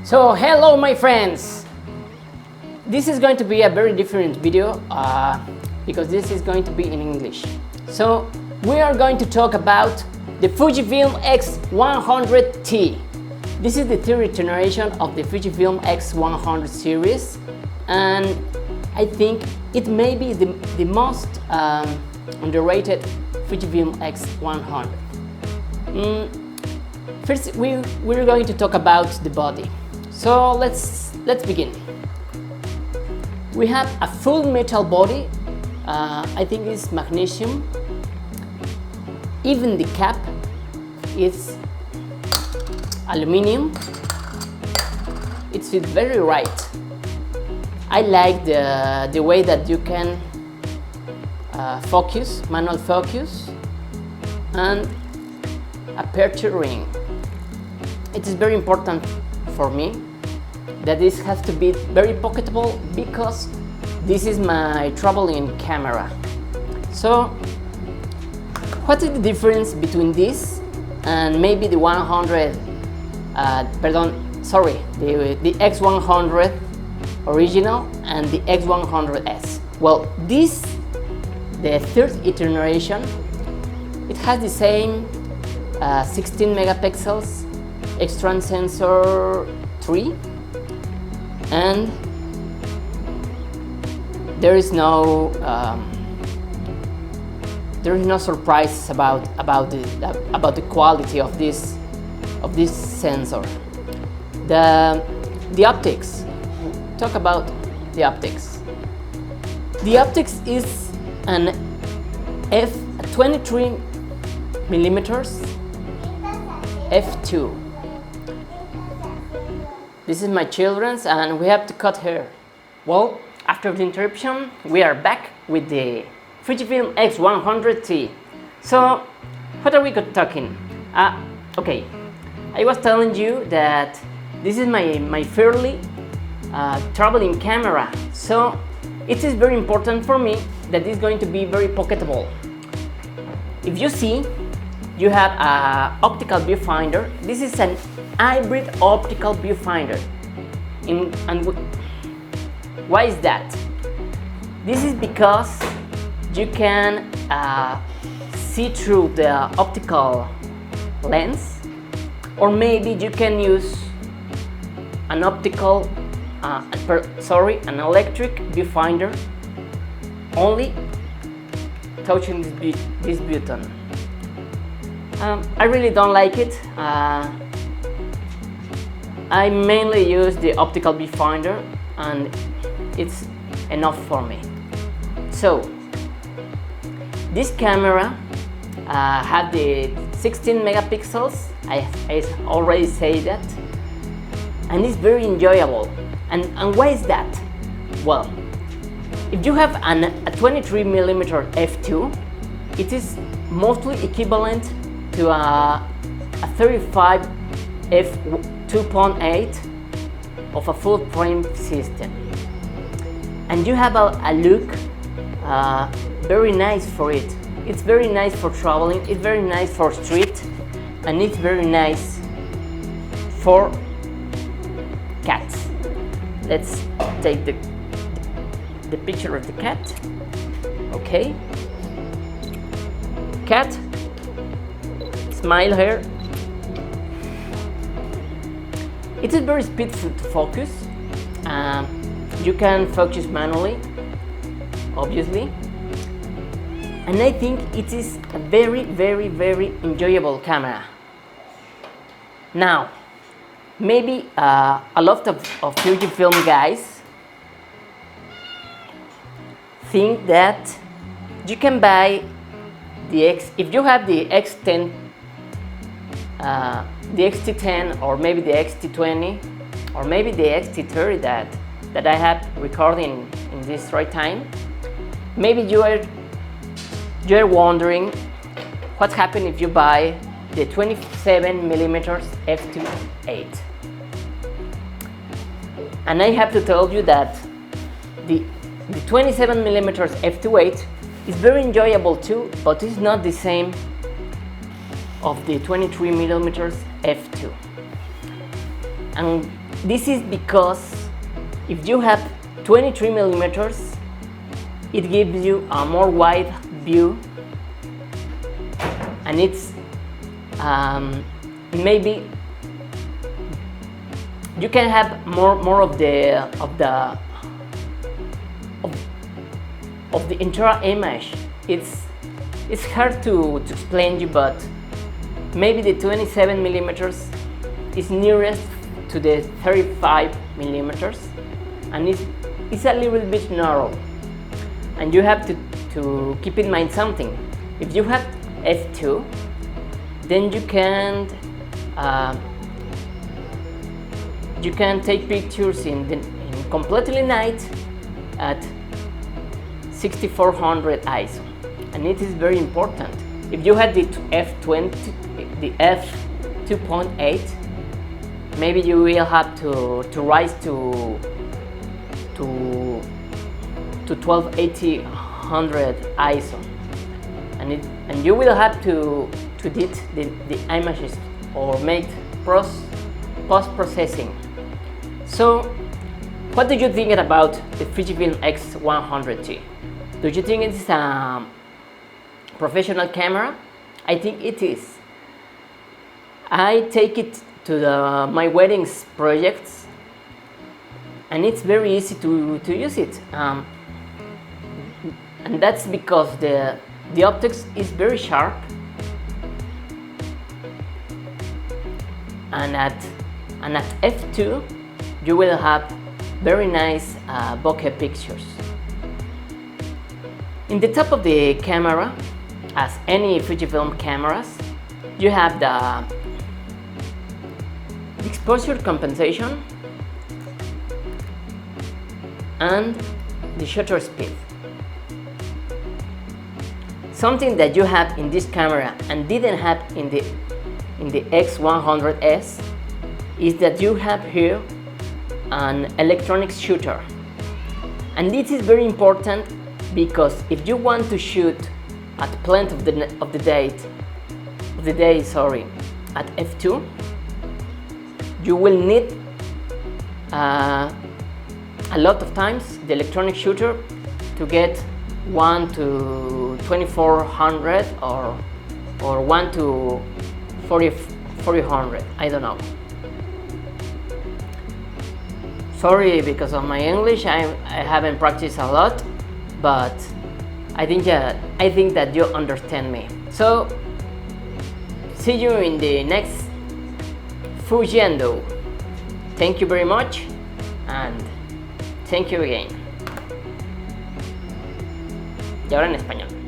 So hello my friends, this is going to be a very different video because this is going to be in English. So we are going to talk about the Fujifilm X100T. This is the third generation of the Fujifilm X100 series, and I think it may be the most underrated Fujifilm X100. First, we're going to talk about the body. So let's begin. We have a full metal body. I think it's magnesium. Even the cap is aluminum. It's very right. I like the way that you can focus, manual focus, and aperture ring. It is very important for me that this has to be very pocketable because this is my traveling camera. So what is the difference between this and maybe the the X100 original and the X100S? Well, this, the third iteration, it has the same 16 megapixels external sensor 3, and there is no surprise about the quality of this sensor. The optics. Talk about the optics. The optics is an f23 millimeters f2. This is my children's, and we have to cut hair. Well, after the interruption, we are back with the Fujifilm X100T. So, what are we talking? Okay, I was telling you that this is my fairly traveling camera. So, it is very important for me that it's going to be very pocketable. If you see, you have an optical viewfinder. This is an hybrid optical viewfinder. Why is that? This is because you can see through the optical lens, or maybe you can use an an electric viewfinder only touching this button. I really don't like it. I mainly use the optical viewfinder, and it's enough for me. So this camera had the 16 megapixels. I already say that, and it's very enjoyable. And why is that? Well, if you have a 23 millimeter f2, it is mostly equivalent to a 35 f2.8 of a full frame system, and you have a look very nice for it. It's very nice for traveling, it's very nice for street, and it's very nice for cats. Let's take the picture of the cat. Okay, cat, smile here. It is very speedful to focus. You can focus manually, obviously, and I think it is a very enjoyable camera. Now, maybe a lot of Fujifilm guys think that you can buy if you have the X10, the XT10, or maybe the XT20, or maybe the XT30 that I have recording in this right time. Maybe you're wondering what happens if you buy the 27 millimeters f2.8. And I have to tell you that the 27 millimeters f2.8 is very enjoyable too, but it's not the same of the 23 millimeters f2. And This is because if you have 23 millimeters, it gives you a more wide view, and it's maybe you can have more of the entire image. It's hard to explain you, but maybe the 27 millimeters is nearest to the 35 millimeters, and it's a little bit narrow. And you have to keep in mind something. If you have f2, then you can take pictures in completely night at 6400 ISO, and it is very important. If you had the f20, the f2.8, maybe you will have to rise to 1280 ISO, and you will have to edit the images or make post-processing. So, what do you think about the Fujifilm X100T? Do you think it's a professional camera? I think it is. I take it to my weddings projects, and it's very easy to use it. And that's because the optics is very sharp, and at f2 you will have very nice bokeh pictures. In the top of the camera, as any Fujifilm cameras, you have the exposure compensation and the shutter speed. Something that you have in this camera and didn't have in the X100S is that you have here an electronic shooter, and this is very important because if you want to shoot at plenty of the day at f2, you will need a lot of times the electronic shooter to get 1 to 2400 or 1 to 4000, I don't know. Sorry because of my English, I haven't practiced a lot, but I think that you understand me. So see you in the next Fujiendo. Thank you very much, and thank you again. Y ahora en español.